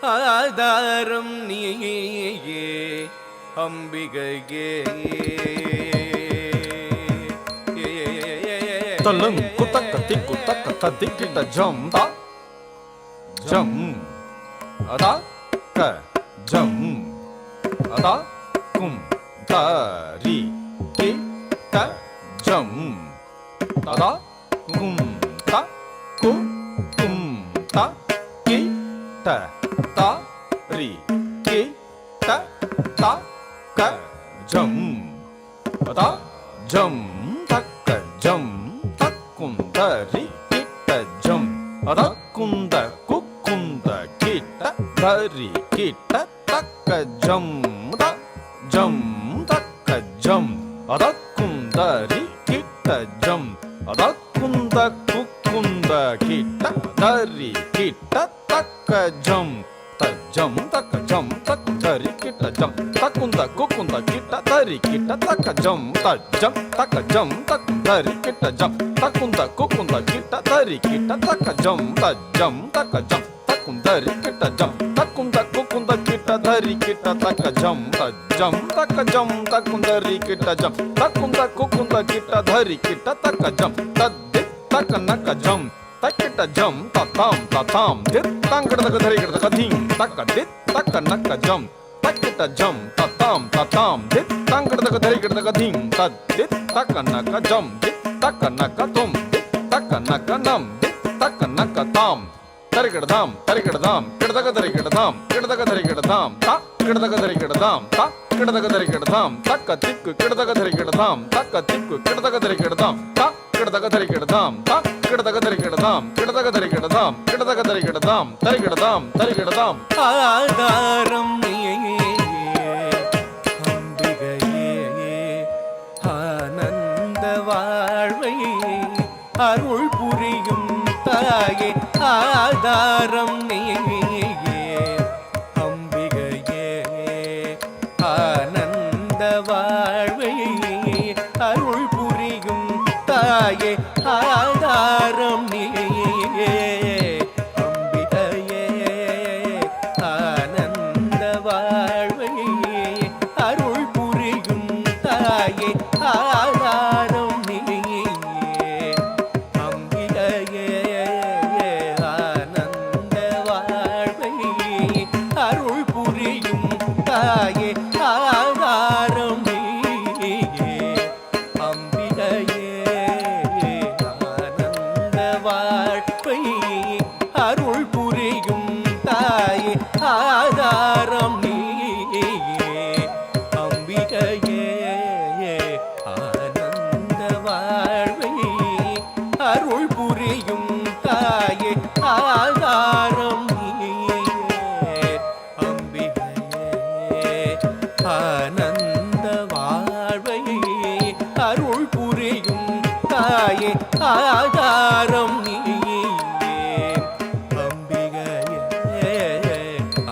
ஆதாரம் நீயே அம்பிகையே தலங் குத்தக்க திக்கு தக்க ததிக்கிட்ட ஜம் தா ஜம் அதா க ஜம் அதா கும் தரி கி த ஜம் ததா கும் த கு கும் த கி த த ரி கி த த க ஜம் அதா ஜம் தக்க ஜம் தக்குந்தரி கிட்ட ஜம் அதக்குந்த குக்குந்த கிட்ட தரி கிட்ட தக்க ஜம் த ஜம் தக்க ஜம் அதக்குந்தரி கிட்ட ஜம் அதக்குந்த குக்குந்த கிட்ட தரி கிட்ட தக்க ஜம் ஜம் தக்க ஜம் தக்குந்தரி கிட்ட ஜம் தக்குந்த குக்குந்த கிட்ட தரி கிட்ட தக்க ஜம் ஜம் தக்க ஜம் தக்குந்தரி கிட்ட ஜம் தக்குந்த குக்குந்த கிட்ட தரி கிட்ட தக்க ஜம் ஜம் தக்க ஜம் தக்குந்தரி கிட்ட ஜம் தக்குந்த குக்குந்த கிட்ட தரி கிட்ட தக்க ஜம் ஜம் தக்க ஜம் தக்குந்தரி கிட்ட ஜம் தக்குந்த குக்குந்த கிட்ட தரி கிட்ட தக்க ஜம் தத்தி தக்க நக்க ஜம் தக்கிட்ட ஜம் தத்தாம் தித் தங்கடதக தரி கிடதக தீம் தக்க தித் தக்க நக்க ஜம் தக்கிட்ட ஜம் தத்தாம் தித் தங்கடதக தரி கிடதக தீம் தத் தித் தக்க நக்க ஜம் தித் தக்க நக்க தும் தித் தக்க நக்க நம் தித் தக்க நக்க தாம் தரிகிடதாம் கிடதக தரி கிடதாம் கிடதக தரி கிடதாம் த கிடதக தரி கிடதாம் த கிடதக தரி கிடதாம் தக்க திக்கு கிடதக தரி கிடதாம் தக்க திக்கு கிடதக தரி கிடதாம் த கிடதக தரி கிடதாம் த கிடதக தரி கிடதாம் கிடதக தரி கிடதாம் கிடதக தரி கிடதாம் தரி கிடதாம் ஆதாரம் நீயே அம்பிகையே ஆனந்த வாழ்வை அருள் புரியும் தாயே ஆதாரம் நீயே அம்பிகையே ஆனந்த வாழ்வை அருள் புரியும் தாயே ஆதாரம் நீயே அம்பிகையே ஆனந்த வாழ்வை அருள் புரியும் தாயே ஆதாரம் நீயே அம்பிகையே ஆனந்த வாழ்வை அருள் புரியும் தாயே ஆதாரம் நீயே அம்பிகையே ஆனந்த வாழ்வை அருள் புரியும் தாயே ஆதாரம் நீயே அம்பிகையே ஆனந்த வாழ்வை அருள் புரியும் தாயே ஆதாரம் நீயே அம்பிகையே ஆனந்த வாழ்வை அருள் புரியும் தாயே ஆதாரம் நீயே அம்பிகையே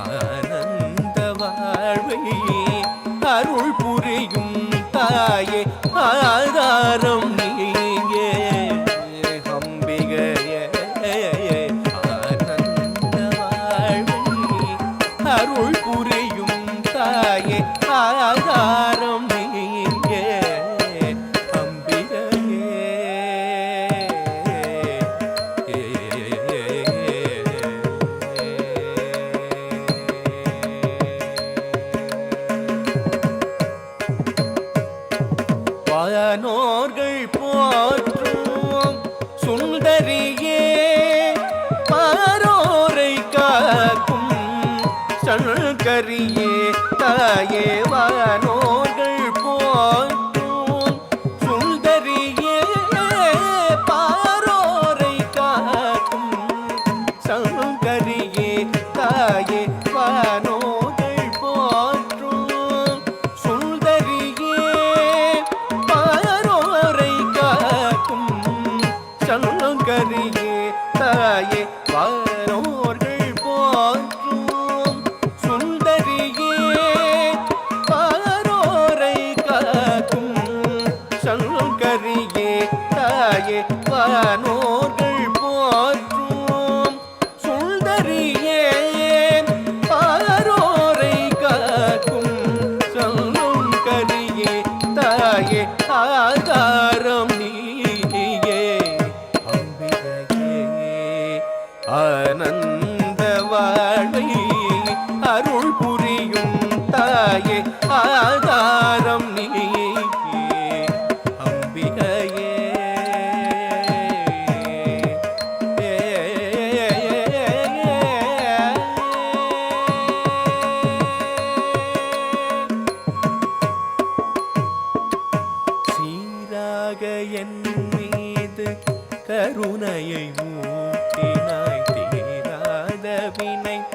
ஆனந்த வாழ்வை அருள் புரியும் தாயே ஆதாரம் நீயே அம்பிகையே ஆனந்த வாழ்வை அருள் புரியும் தாயே ஆதாரம் நீயே வானோர்கள் போற்றும் சுந்தரியே பாரோரை காக்கும் சங்கரியே தாயே வானோர்கள் போற்றும் சுந்தரியே பாரோரை காக்கும் சங்கரியே தாயே வானோர்கள் போற்றும் சுந்தரியே பாரோரை காக்கும் சங்கரியே தாயே வானோர்கள் போற்றும் சுந்தரியே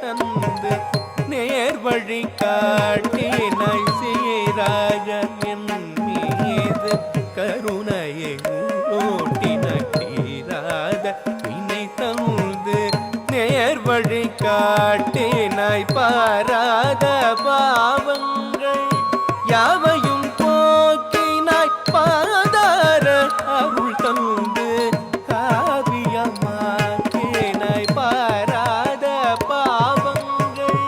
தந்து நேர் வழி காட்டினாய் சீராக என் மீது கருணையை ஊட்டினாய் தீராத வினை தந்து நேர் வழி காட்டினாய் பாராத பாவங்கள் யாவையும் போக்கினாய் பாதார அருள் தந்து காவியமாக்கினாய் பாராத பாவங்கள்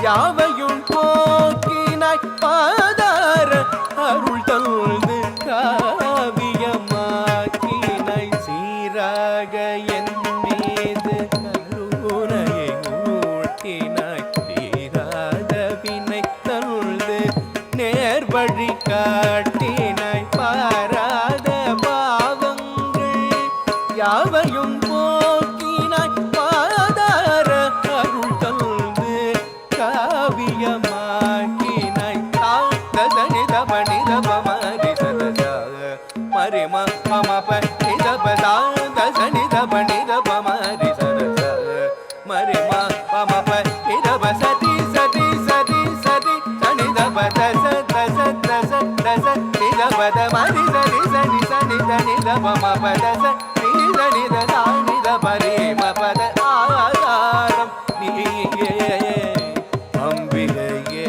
யாவையும் போக்கினாய் பாதார அருள் தந்து காவியமாக்கினாய் சீராக என் மீது கருணையை ஊட்டினாய் தீராத வினை தந்து நேர் வழி காட்டினாய் பாராத பாவங்கள் யாவையும் போக்கினாய் பாதார அருள் தந்து காவியமாக்கினாய் தனித மனித பமரி சதசா மரிம மமப நிதபதா தனித மனித பமரி சதசா மரிம மமப நிதப சதி சதி சதி சதி தனித பத சத சத சத நிதபத மரி சதி சனி சனி தனித பமபத சனி தனித தானித பரிம பத ஆதாரம் நீயே அம்பிகையே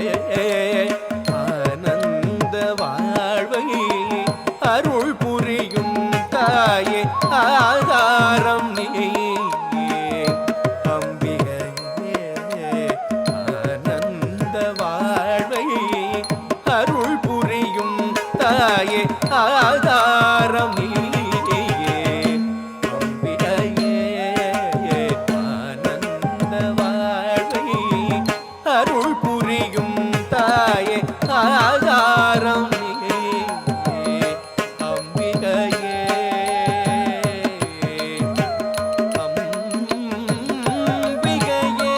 ஆனந்த வாழ்வை அருள் புரியும் தாயே ஆதாரம் நீயே அம்பிகையே ஆனந்த வாழ்வை அருள் புரியும் தாயே ஆதாரம் நீயே அம்பிகையே ஆனந்த வாழ்வை அருள் புரியும் தாயே ஆதாரம் நீயே அம்பிகையே அம்பிகையே